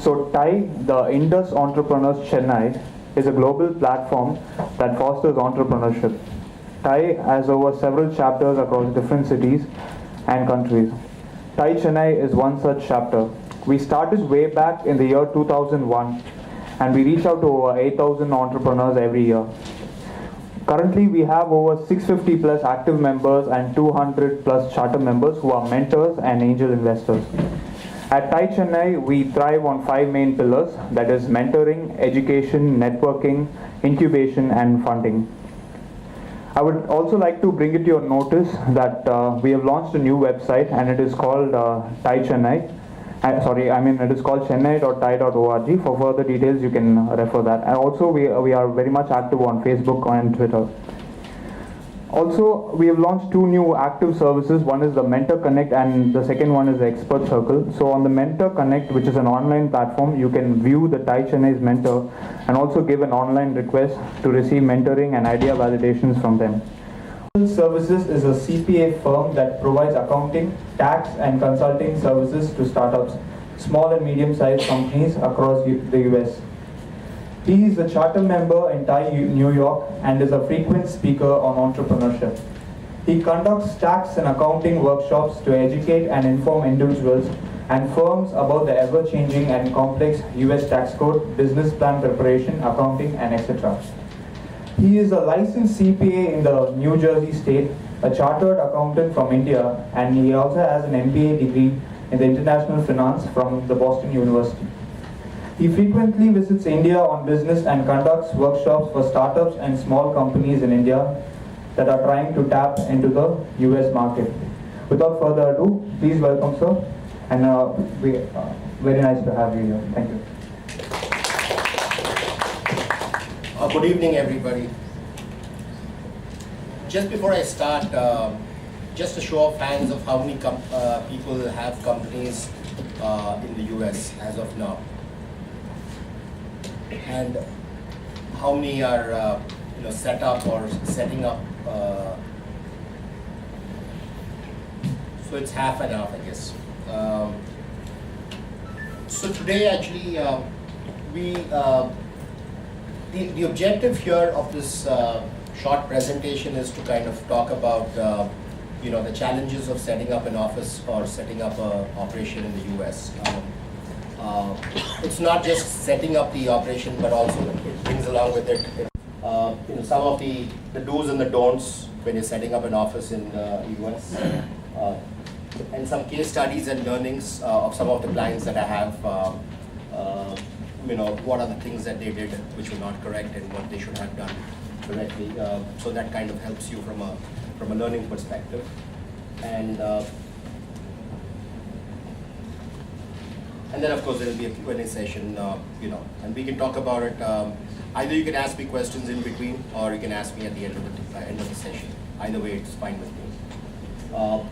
So TIE, the Indus Entrepreneurs Chennai, is a global platform that fosters entrepreneurship. TIE has over several chapters across different cities and countries. TIE Chennai is one such chapter. We started way back in the year 2001 and we reach out to over 8,000 entrepreneurs every year. Currently, we have over 650 plus active members and 200 plus charter members who are mentors and angel investors. At TIE Chennai, we thrive on 5 main pillars, that is mentoring, education, networking, incubation and funding. I would also like to bring it to your notice that we have launched a new website and it is called TIE Chennai. It is called chennai.tie.org. For further details, you can refer that. And also, we are very much active on Facebook and Twitter. Also, we have launched 2 new active services. One is the Mentor Connect and the second one is the Expert Circle. So on the Mentor Connect, which is an online platform, you can view the TIE Chennai's mentor and also give an online request to receive mentoring and idea validations from them. Services is a CPA firm that provides accounting, tax and consulting services to startups, small and medium-sized companies across the US. He is a charter member in TIE New York and is a frequent speaker on entrepreneurship. He conducts tax and accounting workshops to educate and inform individuals and firms about the ever-changing and complex US tax code, business plan preparation, accounting, and etc. He is a licensed CPA in the New Jersey state, a chartered accountant from India, and he also has an MBA degree in the international finance from the Boston University. He frequently visits India on business and conducts workshops for startups and small companies in India that are trying to tap into the US market. Without further ado, please welcome sir, and very nice to have you here. Thank you. Good evening, everybody. Just before I start, just a show of hands of how many people have companies in the US as of now, and how many are set up or setting up. So it's half and half, I guess. So today, actually, the objective here of this short presentation is to kind of talk about the challenges of setting up an office or setting up an operation in the US. It's not just setting up the operation, but also it brings along with it some of the do's and the don'ts when you're setting up an office in the US, and some case studies and learnings of some of the clients that I have. What are the things that they did which were not correct and what they should have done correctly. So that kind of helps you from a learning perspective. And then of course there will be a Q&A session, and we can talk about it. Either you can ask me questions in between, or you can ask me at the end of the session. Either way, it's fine with me.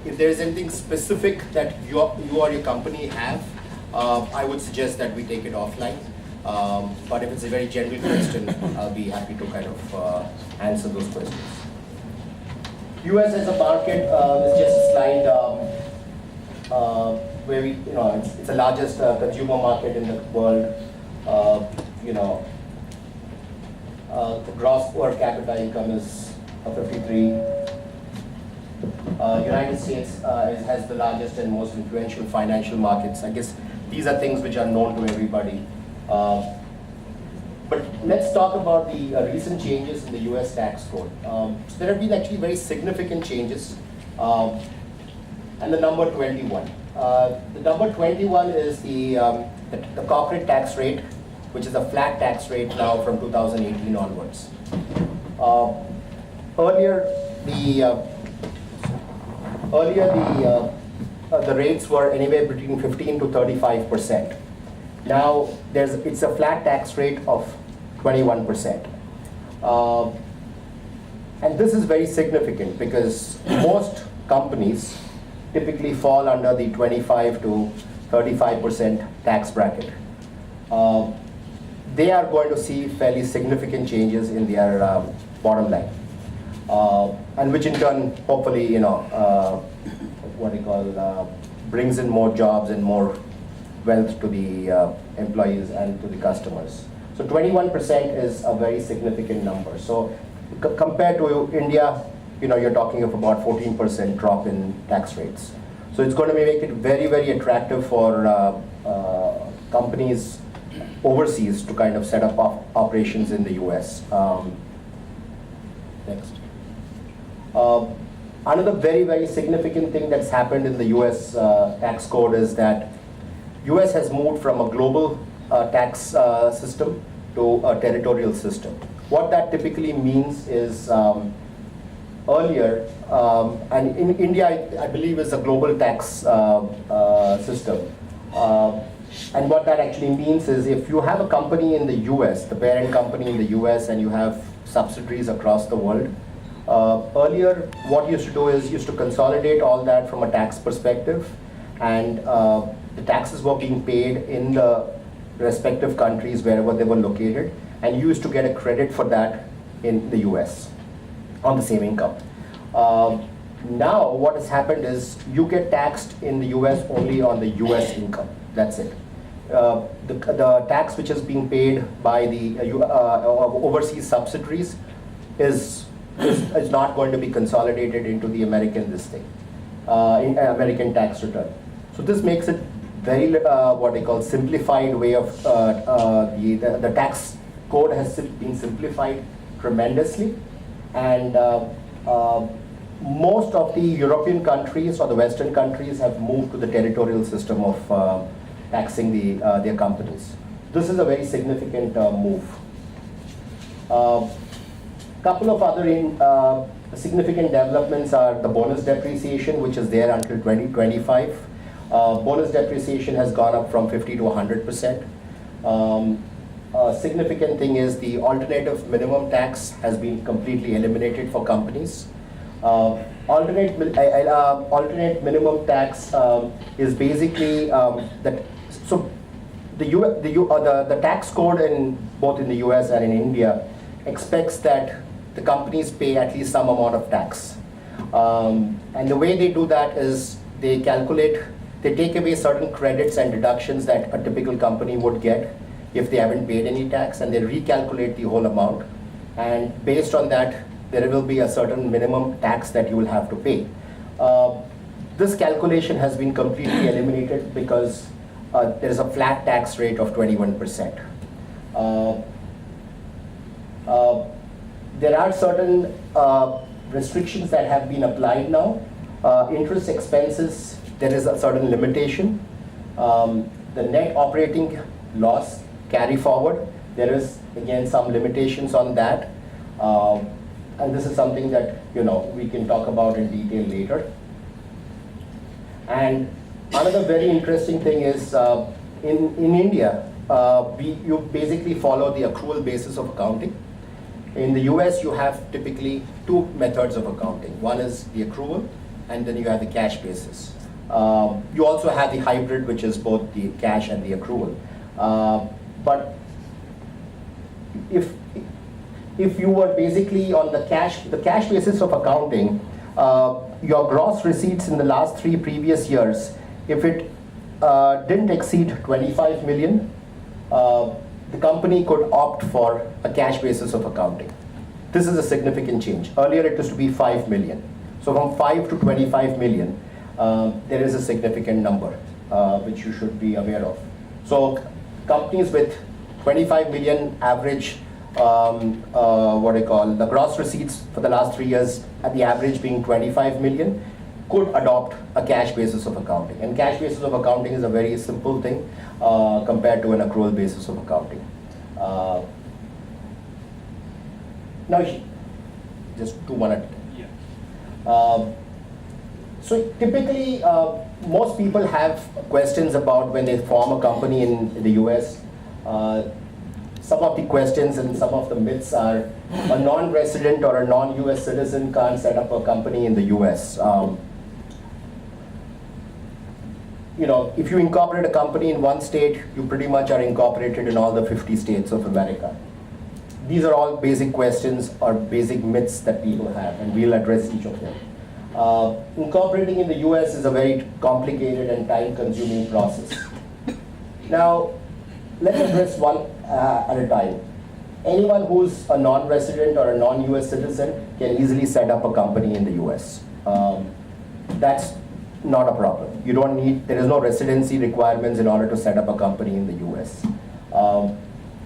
If there is anything specific that you or your company have, I would suggest that we take it offline. But if it's a very general question, I'll be happy to kind of answer those questions. US as a market is just a slide where it's the largest consumer market in the world. The gross per capita income is 53. United States has the largest and most influential financial markets. I guess these are things which are known to everybody. But let's talk about the recent changes in the US tax code. So there have been actually very significant changes. And the number 21. The number 21 is the corporate tax rate, which is a flat tax rate now from 2018 onwards. Earlier the rates were anywhere between 15 to 35%. Now it's a flat tax rate of 21%. And this is very significant because most companies typically fall under the 25 to 35% tax bracket. They are going to see fairly significant changes in their bottom line, and which in turn, hopefully, brings in more jobs and more wealth to the employees and to the customers. So 21% is a very significant number. So compared to India, you're talking of about 14% drop in tax rates. So it's going to make it very, very attractive for companies overseas to kind of set up operations in the US. Next. Another very, very significant thing that's happened in the US tax code is that US has moved from a global tax system to a territorial system. What that typically means is earlier, and in India, I believe is a global tax system. And what that actually means is if you have a company in the US, the parent company in the US, and you have subsidiaries across the world, earlier what you used to do is used to consolidate all that from a tax perspective, and the taxes were being paid in the respective countries wherever they were located, and you used to get a credit for that in the US on the same income. Now what has happened is you get taxed in the US only on the US income. That's it. The tax which is being paid by the overseas subsidiaries is not going to be consolidated into the American American tax return. So this makes it very what they call simplified way of the tax code has been simplified tremendously, and most of the European countries or the Western countries have moved to the territorial system of taxing their companies. This is a very significant move. Couple of other significant developments are the bonus depreciation, which is there until 2025. Bonus depreciation has gone up from 50 to 100%. A significant thing is the alternative minimum tax has been completely eliminated for companies. Alternate minimum tax is basically that. So the tax code in both in the US and in India expects that the companies pay at least some amount of tax, and the way they do that is they take away certain credits and deductions that a typical company would get if they haven't paid any tax, and they recalculate the whole amount, and based on that there will be a certain minimum tax that you will have to pay. This calculation has been completely eliminated because there is a flat tax rate of 21%. There are certain restrictions that have been applied now. Interest expenses, there is a certain limitation. The net operating loss carry forward, there is again some limitations on that. And this is something that we can talk about in detail later. And another very interesting thing is in India, you basically follow the accrual basis of accounting. In the US, you have typically two methods of accounting. One is the accrual, and then you have the cash basis. You also have the hybrid, which is both the cash and the accrual. But if you were basically on the cash basis of accounting, your gross receipts in the last 3 previous years, if it didn't exceed 25 million, the company could opt for a cash basis of accounting. This is a significant change. Earlier it used to be 5 million. So from 5 to 25 million, there is a significant number which you should be aware of. So companies with 25 million average, the gross receipts for the last 3 years, at the average being 25 million, could adopt a cash basis of accounting. And cash basis of accounting is a very simple thing compared to an accrual basis of accounting. Now, just 2 1 at a time. Yeah. So typically, most people have questions about when they form a company in the US. Some of the questions and some of the myths are a non-resident or a non-US citizen can't set up a company in the US. If you incorporate a company in one state, you pretty much are incorporated in all the 50 states of America. These are all basic questions or basic myths that people have, and we'll address each of them. Incorporating in the US is a very complicated and time-consuming process. Now, let's address one at a time. Anyone who's a non-resident or a non-US citizen can easily set up a company in the US. That's not a problem. You don't need, there is no residency requirements in order to set up a company in the US.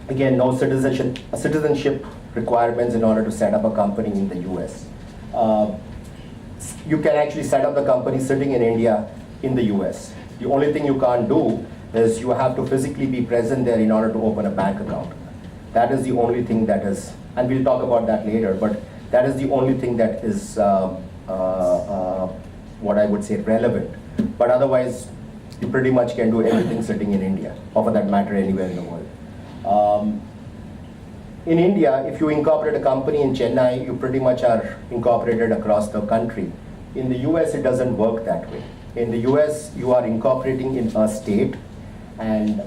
Again, no citizenship requirements in order to set up a company in the US. You can actually set up the company sitting in India in the US. The only thing you can't do is you have to physically be present there in order to open a bank account. That is the only thing that is, and we'll talk about that later, but that is the only thing that is what I would say relevant. But otherwise, you pretty much can do everything sitting in India, or for that matter, anywhere in the world. In India, if you incorporate a company in Chennai, you pretty much are incorporated across the country. In the US, it doesn't work that way. In the US, you are incorporating in a state, and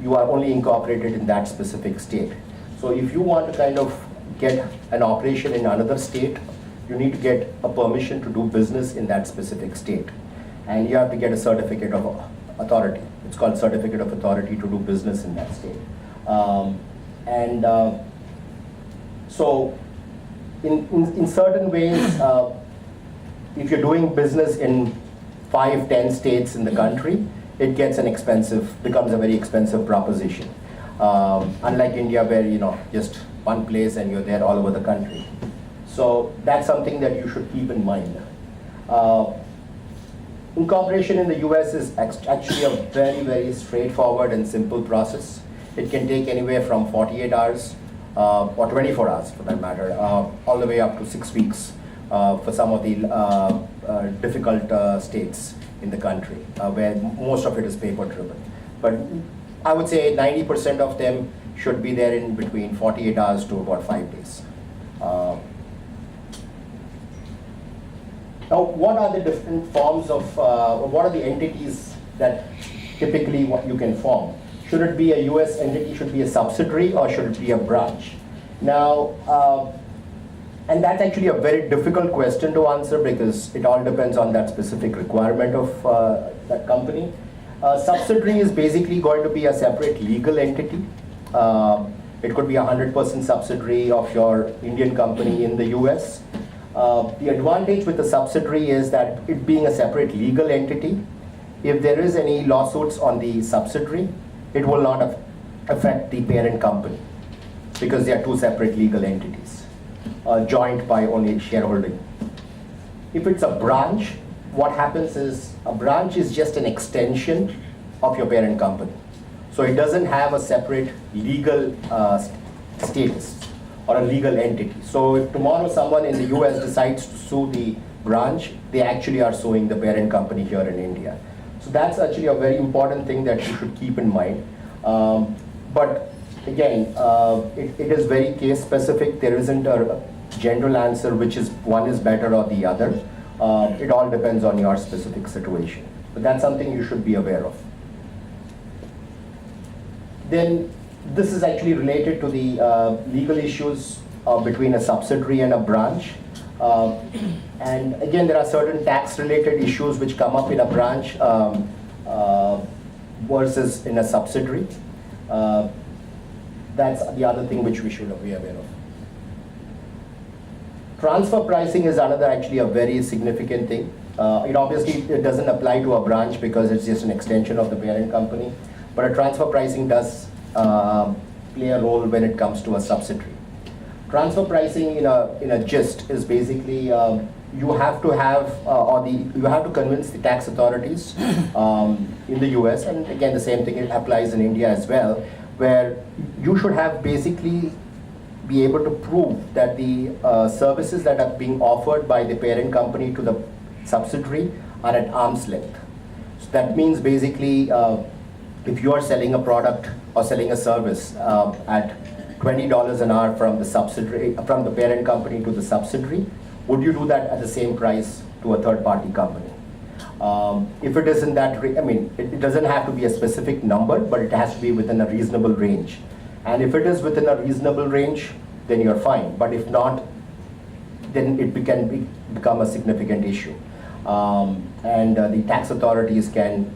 you are only incorporated in that specific state. So if you want to kind of get an operation in another state, you need to get a permission to do business in that specific state. And you have to get a certificate of authority. It's called certificate of authority to do business in that state. So in certain ways, if you're doing business in 5-10 states in the country, it becomes a very expensive proposition. Unlike India, where just one place and you're there all over the country. So that's something that you should keep in mind. Incorporation in the US is actually a very, very straightforward and simple process. It can take anywhere from 48 hours or 24 hours for that matter, all the way up to 6 weeks for some of the difficult states in the country, where most of it is paper driven. But I would say 90% of them should be there in between 48 hours to about 5 days. Now, what are the different forms of, what are the entities that typically what you can form? Should it be a US entity, should it be a subsidiary, or should it be a branch? Now, and that's actually a very difficult question to answer because it all depends on that specific requirement of that company. Subsidiary is basically going to be a separate legal entity. It could be a 100% subsidiary of your Indian company in the US. The advantage with the subsidiary is that it being a separate legal entity, if there is any lawsuits on the subsidiary, it will not affect the parent company because they are two separate legal entities, joined by only shareholding. If it's a branch, what happens is a branch is just an extension of your parent company. So it doesn't have a separate legal status or a legal entity. So if tomorrow someone in the US decides to sue the branch, they actually are suing the parent company here in India. So that's actually a very important thing that you should keep in mind. But again, it is very case specific. There isn't a general answer which is one is better or the other. It all depends on your specific situation. But that's something you should be aware of. Then this is actually related to the legal issues between a subsidiary and a branch. And again, there are certain tax-related issues which come up in a branch versus in a subsidiary. That's the other thing which we should be aware of. Transfer pricing is another actually a very significant thing. It doesn't apply to a branch because it's just an extension of the parent company. But a transfer pricing does play a role when it comes to a subsidiary. Transfer pricing in a gist is basically you have to have you have to convince the tax authorities in the US, and again the same thing applies in India as well, where you should have basically be able to prove that the services that are being offered by the parent company to the subsidiary are at arm's length. So that means basically if you are selling a product or selling a service at $20 an hour from the parent company to the subsidiary, would you do that at the same price to a third-party company? If it isn't that, it doesn't have to be a specific number, but it has to be within a reasonable range. And if it is within a reasonable range, then you're fine. But if not, then it can become a significant issue. And the tax authorities can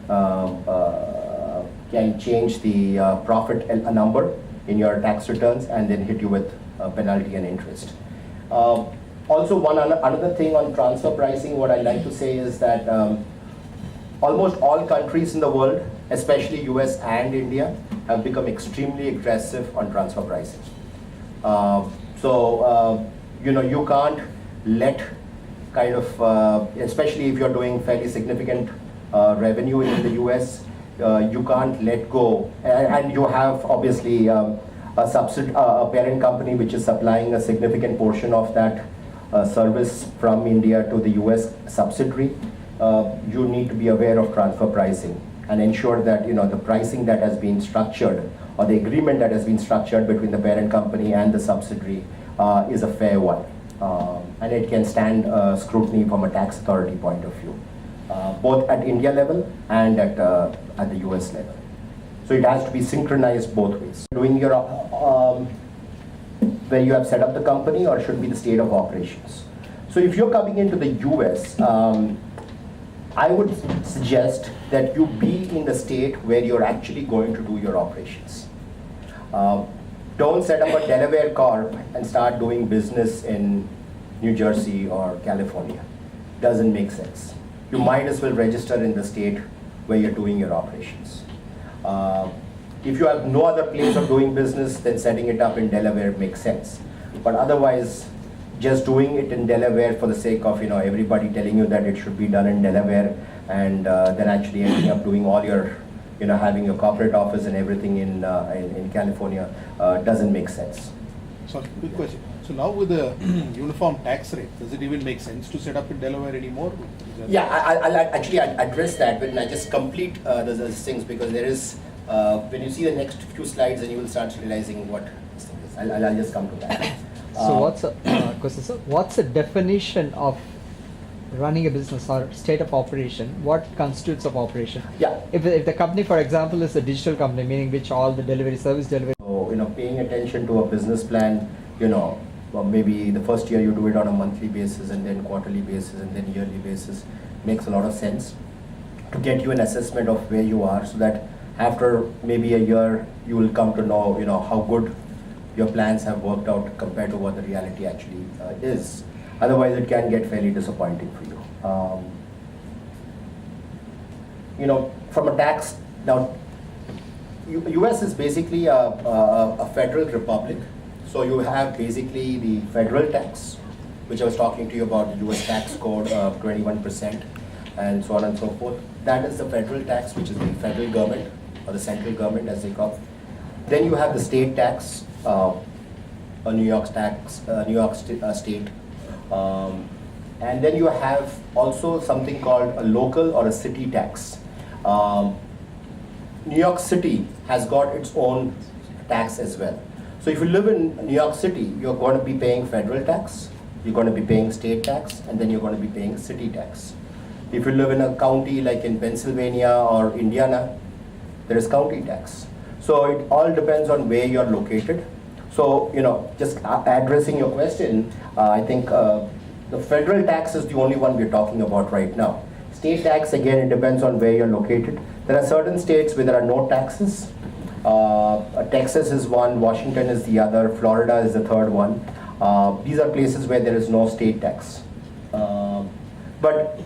can change the profit a number in your tax returns and then hit you with penalty and interest. Also, another thing on transfer pricing, what I like to say is that almost all countries in the world, especially US and India, have become extremely aggressive on transfer pricing. You can't let kind of, especially if you're doing fairly significant revenue in the US, you can't let go. And you have obviously a parent company which is supplying a significant portion of that service from India to the US subsidiary. You need to be aware of transfer pricing and ensure that the pricing that has been structured or the agreement that has been structured between the parent company and the subsidiary is a fair one. And it can stand scrutiny from a tax authority point of view, both at India level and at the US level. So it has to be synchronized both ways. Doing your where you have set up the company or should be the state of operations. So if you're coming into the US, I would suggest that you be in the state where you're actually going to do your operations. Don't set up a Delaware corp and start doing business in New Jersey or California. Doesn't make sense. You might as well register in the state where you're doing your operations. If you have no other place of doing business, then setting it up in Delaware makes sense. But otherwise, just doing it in Delaware for the sake of everybody telling you that it should be done in Delaware, and then actually ending up doing all your having your corporate office and everything in California doesn't make sense. Sorry, quick question. So now with the uniform tax rate, does it even make sense to set up in Delaware anymore? Yeah, I'll actually address that when I just complete those things, because there is, when you see the next few slides, and you will start realizing what this thing is. I'll just come to that. So what's the definition of running a business or state of operation? What constitutes of operation? Yeah. If the company, for example, is a digital company, meaning which all the service delivery. So paying attention to a business plan, well, maybe the first year you do it on a monthly basis, and then quarterly basis, and then yearly basis, makes a lot of sense to get you an assessment of where you are, so that after maybe a year you will come to know how good your plans have worked out compared to what the reality actually is. Otherwise, it can get fairly disappointing for you. From a tax, now, US is basically a federal republic. So you have basically the federal tax, which I was talking to you about, the US tax code of 21%, and so on and so forth. That is the federal tax, which is the federal government, or the central government as they call it. Then you have the state tax, a New York tax, state. And then you have also something called a local or a city tax. New York City has got its own tax as well. So if you live in New York City, you're going to be paying federal tax, you're going to be paying state tax, and then you're going to be paying city tax. If you live in a county like in Pennsylvania or Indiana, there is county tax. So it all depends on where you're located. So, just addressing your question, I think the federal tax is the only one we're talking about right now. State tax, again, it depends on where you're located. There are certain states where there are no taxes. Texas is one, Washington is the other, Florida is the third one. These are places where there is no state tax. But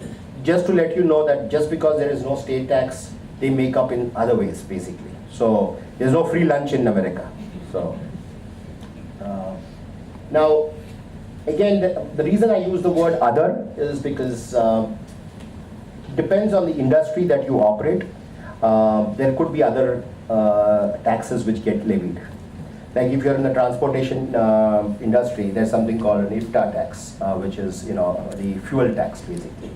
just to let you know that just because there is no state tax, they make up in other ways, basically. So there's no free lunch in America. So now, again, the reason I use the word other is because depends on the industry that you operate. There could be other taxes which get levied. Like if you're in the transportation industry, there's something called an IFTA tax, which is the fuel tax basically.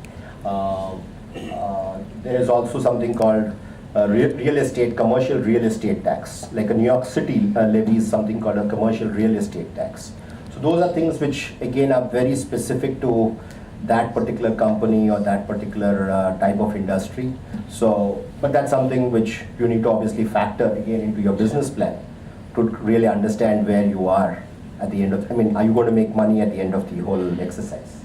There is also something called commercial real estate tax. Like a New York City levies something called a commercial real estate tax. So those are things which again are very specific to that particular company or that particular type of industry. So, but that's something which you need to obviously factor again into your business plan to really understand where you are at the end of, are you going to make money at the end of the whole exercise?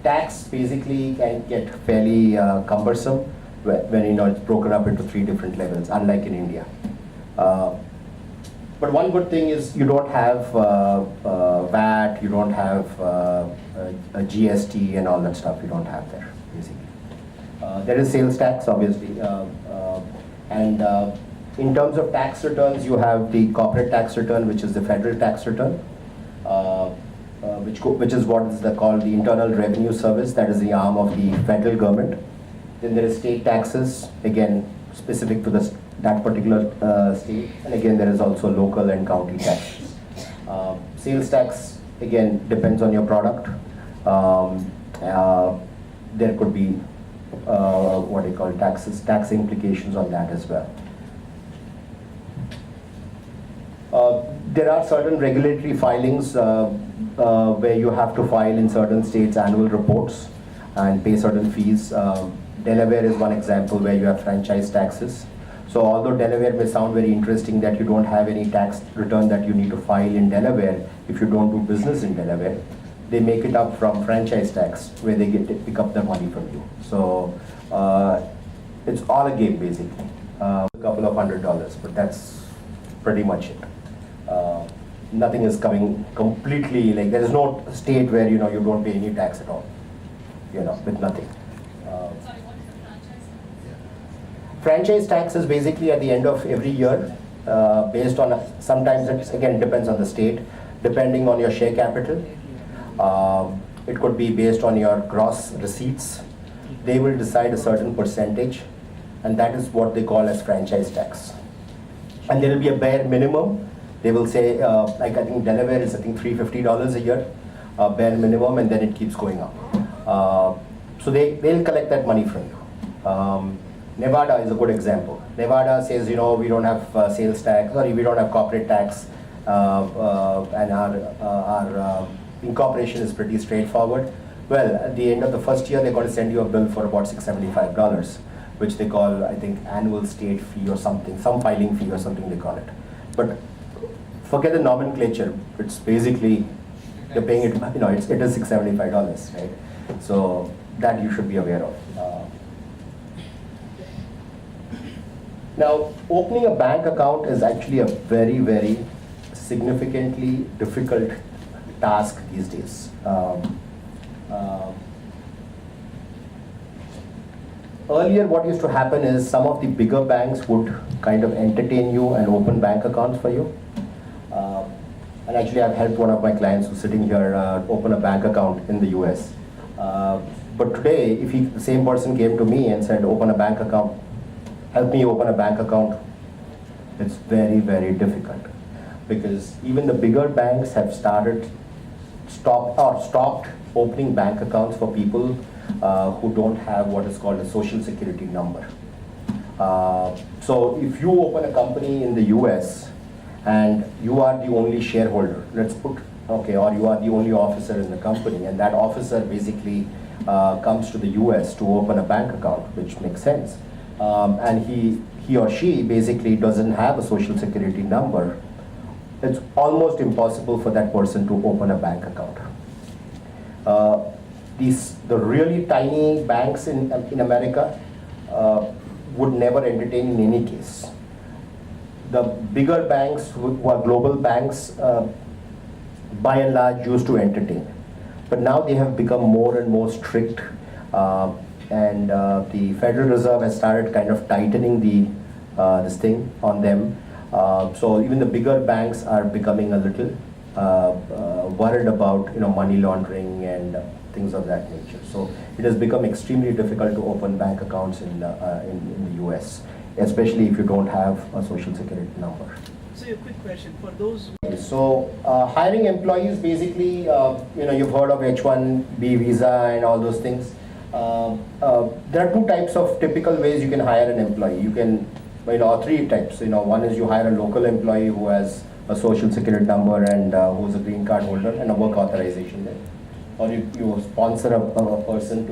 Tax basically can get fairly cumbersome when it's broken up into 3 different levels, unlike in India. But one good thing is you don't have VAT, you don't have a GST and all that stuff. You don't have there, basically. There is sales tax, obviously, and in terms of tax returns, you have the corporate tax return, which is the federal tax return, which is what is called the Internal Revenue Service. That is the arm of the federal government. Then there is state taxes, again specific to that particular state, and again there is also local and county taxes. Sales tax again depends on your product. There could be what do you call tax implications on that as well. There are certain regulatory filings where you have to file in certain states annual reports and pay certain fees. Delaware is one example where you have franchise taxes. So although Delaware may sound very interesting that you don't have any tax return that you need to file in Delaware if you don't do business in Delaware, they make it up from franchise tax where they get to pick up the money from you. So it's all a game basically. A couple of $100, but that's pretty much it. Nothing is coming completely, like there is no state where you don't pay any tax at all, with nothing. Sorry, what is the franchise tax? Franchise tax is basically at the end of every year, based on, sometimes it again depends on the state, depending on your share capital. It could be based on your gross receipts. They will decide a certain percentage, and that is what they call as franchise tax. And there will be a bare minimum. They will say, like I think Delaware is $350 a year, bare minimum, and then it keeps going up. So they'll collect that money from you. Nevada is a good example. Nevada says, we don't have sales tax, we don't have corporate tax, and our incorporation is pretty straightforward. Well, at the end of the first year, they're going to send you a bill for about $675, which they call, I think, annual state fee or something, some filing fee or something they call it. But forget the nomenclature. It's basically, you're paying it, it is $675, right? So that you should be aware of. Now, opening a bank account is actually a very, very significantly difficult task these days. Earlier, what used to happen is some of the bigger banks would kind of entertain you and open bank accounts for you. And actually, I've helped one of my clients who's sitting here open a bank account in the US. But today, if the same person came to me and said, open a bank account, help me open a bank account, it's very, very difficult. Because even the bigger banks have stopped opening bank accounts for people who don't have what is called a social security number. So if you open a company in the US and you are the only shareholder, or you are the only officer in the company, and that officer basically comes to the US to open a bank account, which makes sense. And he or she basically doesn't have a social security number, it's almost impossible for that person to open a bank account. The really tiny banks in America would never entertain in any case. The bigger banks who are global banks by and large used to entertain. But now they have become more and more strict, and the Federal Reserve has started kind of tightening this thing on them. So even the bigger banks are becoming a little worried about money laundering and things of that nature. So it has become extremely difficult to open bank accounts in the US, especially if you don't have a social security number. So a quick question for those. So hiring employees, basically, you've heard of H-1B visa and all those things. There are 2 types of typical ways you can hire an employee. You can, 3 types. One is you hire a local employee who has a social security number and who's a green card holder and a work authorization there. Or you sponsor a person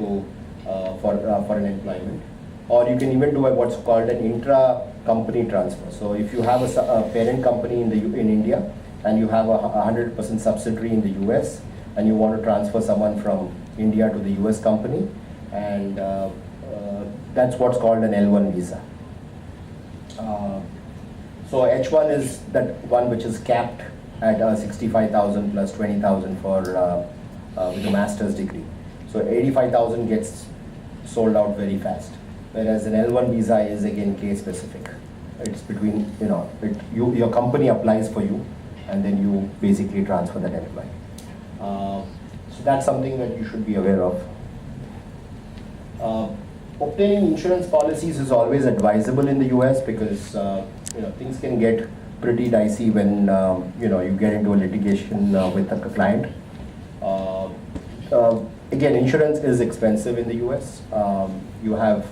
for an employment. Or you can even do what's called an intra-company transfer. So if you have a parent company in India and you have a 100% subsidiary in the US and you want to transfer someone from India to the US company, and That's what's called an L1 visa. So H1 is that one which is capped at 65,000 plus 20,000 for with a master's degree. So 85,000 gets sold out very fast. Whereas an L1 visa is again case specific. It's between, your company applies for you and then you basically transfer that employee. So that's something that you should be aware of. Obtaining insurance policies is always advisable in the US because things can get pretty dicey when you get into a litigation with a client. Again, insurance is expensive in the US. You have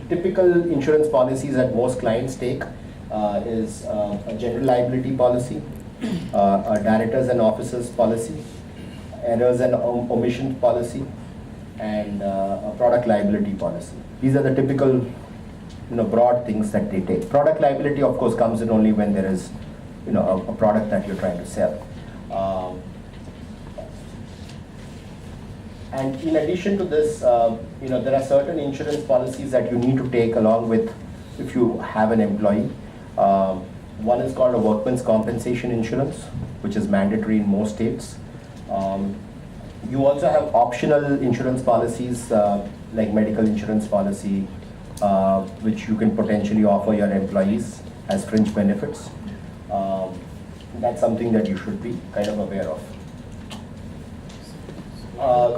typical insurance policies that most clients take is a general liability policy, a directors and officers policy, errors and omissions policy, and a product liability policy. These are the typical broad things that they take. Product liability, of course, comes in only when there is a product that you're trying to sell. And in addition to this, there are certain insurance policies that you need to take along with if you have an employee. One is called a workman's compensation insurance, which is mandatory in most states. You also have optional insurance policies like medical insurance policy, which you can potentially offer your employees as fringe benefits. That's something that you should be kind of aware of.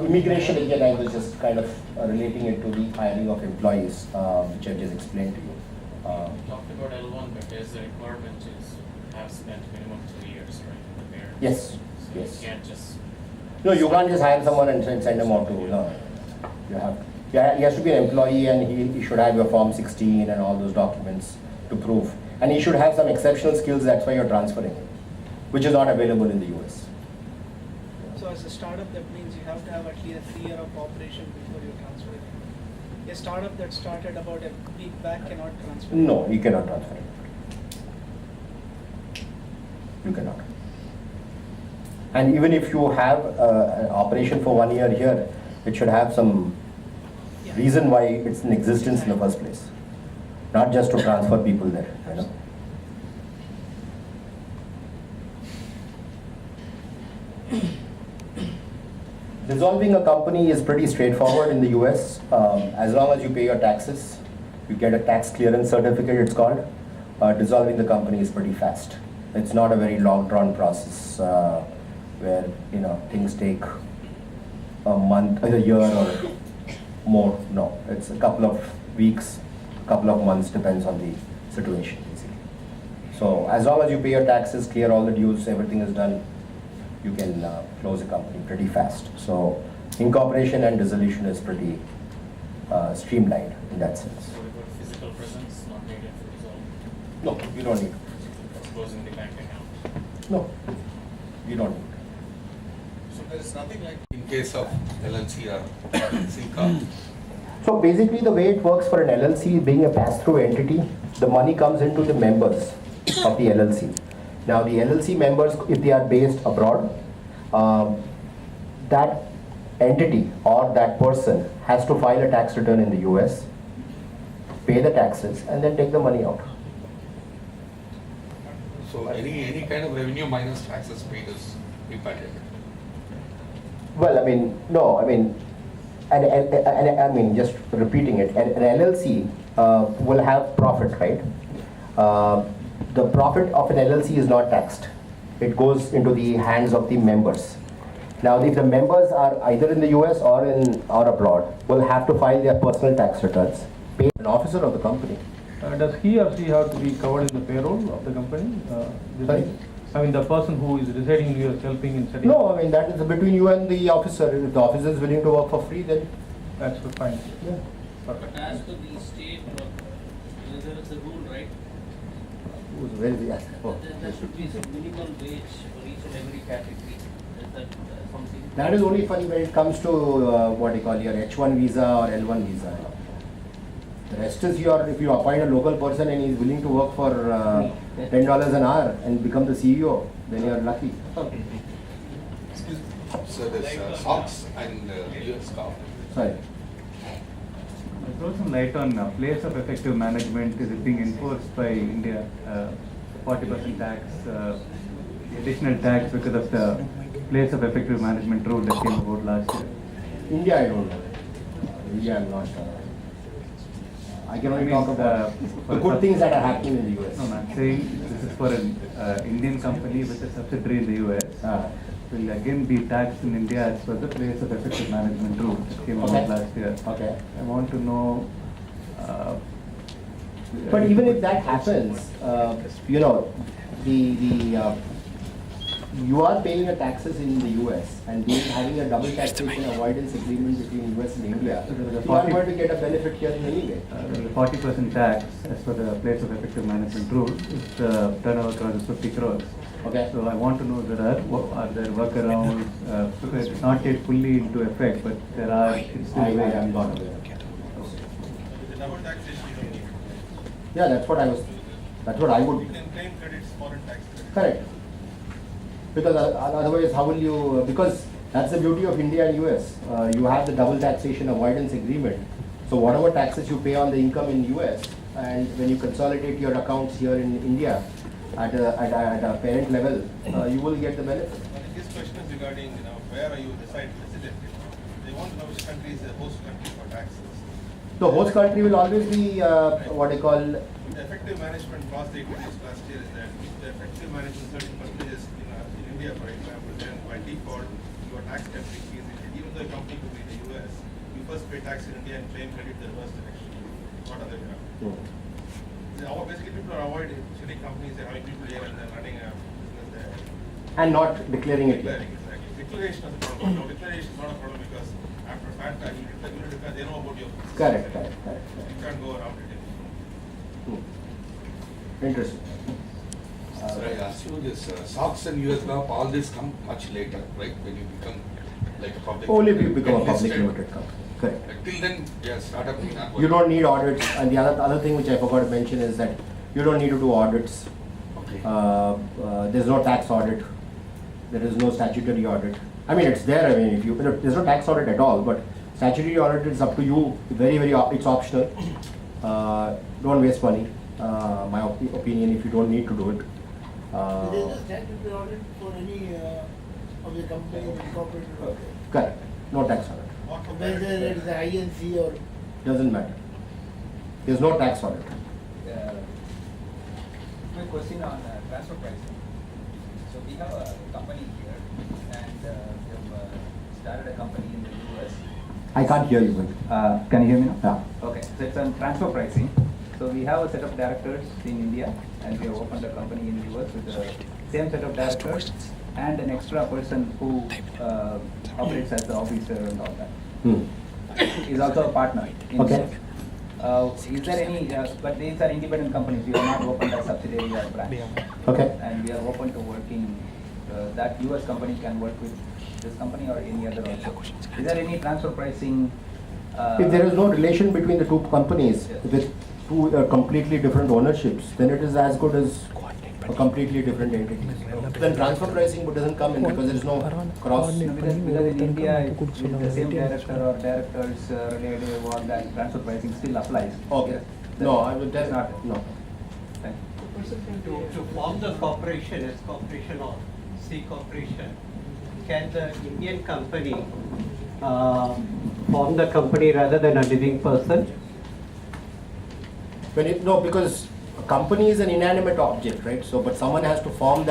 Immigration, again, I was just kind of relating it to the hiring of employees, which I just explained to you. You talked about L1, but there's a requirement to have spent minimum 2 years, right, in the bear. Yes, So yes. you can't just. No, you can't just hire someone and send them out to, you have, he has to be an employee and he should have your Form 16 and all those documents to prove. And he should have some exceptional skills, that's why you're transferring him, which is not available in the US. So as a startup, that means you have to have at least 3 years of operation before you transfer it. A startup that started about a week back cannot transfer. No, you cannot transfer him. You cannot. And even if you have an operation for 1 year here, it should have some reason why it's in existence in the first place. Not just to transfer people there, Dissolving a company is pretty straightforward in the US. As long as you pay your taxes, you get a tax clearance certificate, it's called. Dissolving the company is pretty fast. It's not a very long drawn process where things take a month, a year or more. No, it's a couple of weeks, couple of months, depends on the situation basically. So as long as you pay your taxes, clear all the dues, everything is done, you can close a company pretty fast. So incorporation and dissolution is pretty streamlined in that sense. What about physical presence not needed for dissolve? No, you don't need. That's closing the bank account. No, you don't need. So there is nothing like in case of LLC or Sinca. So basically the way it works for an LLC, being a pass-through entity, the money comes into the members of the LLC. Now the LLC members, if they are based abroad, that entity or that person has to file a tax return in the US, pay the taxes, and then take the money out. So any kind of revenue minus taxes paid is repatriated. Well, just repeating it, an LLC will have profit, right? The profit of an LLC is not taxed. It goes into the hands of the members. Now, if the members are either in the US or abroad, will have to file their personal tax returns, pay an officer of the company. Does he or she have to be covered in the payroll of the company? Sorry? The person who is residing in US helping in setting. No, that is between you and the officer. If the officer is willing to work for free, then That's fine. yeah. Perfect. But as to the state, there is a rule, right? Where is the yes? Oh. There should be some minimum wage for each and every category. Is that something? That is only funny when it comes to what you call your H1 visa or L1 visa. The rest is if you appoint a local person and he is willing to work for $10 an hour and become the CEO, then you are lucky. Excuse me. So there's SOX and US COP. Sorry. Throw some light on place of effective management. Is it being enforced by India? 40% tax, the additional tax because of the place of effective management rule that came about last year. India, I don't know. India, I'm not. I can only talk about the good things that are happening in the US. No, I'm saying this is for an Indian company with a subsidiary in the US. Will again be taxed in India as per the place of effective management rule that came out last year. Okay. I want to know. But even if that happens, you know, you are paying your taxes in the US and having a double taxation avoidance agreement between US and India, you are going to get a benefit here in anyway. The 40% tax as per the place of effective management rule if the turnover crosses 50 crores. Okay. So I want to know are there workarounds? It's not yet fully into effect, but there are. It's still I am not aware. The double taxation. Yeah, that's what I would. You can claim credits, foreign tax credits. Correct. Because otherwise, how will you? Because that's the beauty of India and US. You have the double taxation avoidance agreement. So whatever taxes you pay on the income in US, and when you consolidate your accounts here in India at a parent level, you will get the benefit. His question is regarding, where are you resident? They want to know which country is the host country for taxes. The host country will always be what I call. The effective management cost they introduced last year is that the effective management certain percentages in India, for example, then by default your tax country is India. Even though a company could be in the US, you first pay tax in India and claim credit the reverse direction. What other way? Basically, people are avoiding shitty companies and having people here and then running a business there. And not declaring it. Declaring, exactly. Declaration is a problem. No, declaration is not a problem because after fact, you declare, they know about your business. Correct. You can't go around it. Interesting. Sir, I asked you this, SOX and US GAAP, all this come much later, right? When you become like a public. Only if you become a public limited company. Correct. Till then, yeah, startup. You don't need audits, and the other thing which I forgot to mention is that you don't need to do audits. Okay. There's no tax audit. There is no statutory audit. I mean, it's there. I mean, there's no tax audit at all. But statutory audit is up to you. It's optional. Don't waste money. My opinion, if you don't need to do it. There is a statutory audit for any of the companies incorporated. Correct. No tax audit. Whether it is INC or. Doesn't matter. There's no tax audit. Quick question on transfer pricing. So we have a company here, and we have started a company in the US. I can't hear you. Can you hear me now? Yeah. Okay, so it's on transfer pricing. So we have a set of directors in India, and we have opened a company in the US with the same set of directors and an extra person who operates as the officer and all that. He's also a partner. Okay. Is there any, but these are independent companies, we are not opened as subsidiary or branch. Okay. And we are open to working, that US company can work with this company or any other also. Is there any transfer pricing? If there is no relation between the two companies with two completely different ownerships, then it is as good as a completely different entity. Then transfer pricing doesn't come in because there is no cross. No, because in India, if the same director or directors related or that transfer pricing still applies. Okay. No, I will tell not. No. Thank you. To form the corporation as corporation or C corporation, can the Indian company form the company rather than a living person? No, because a company is an inanimate object, right? So, but someone has to form that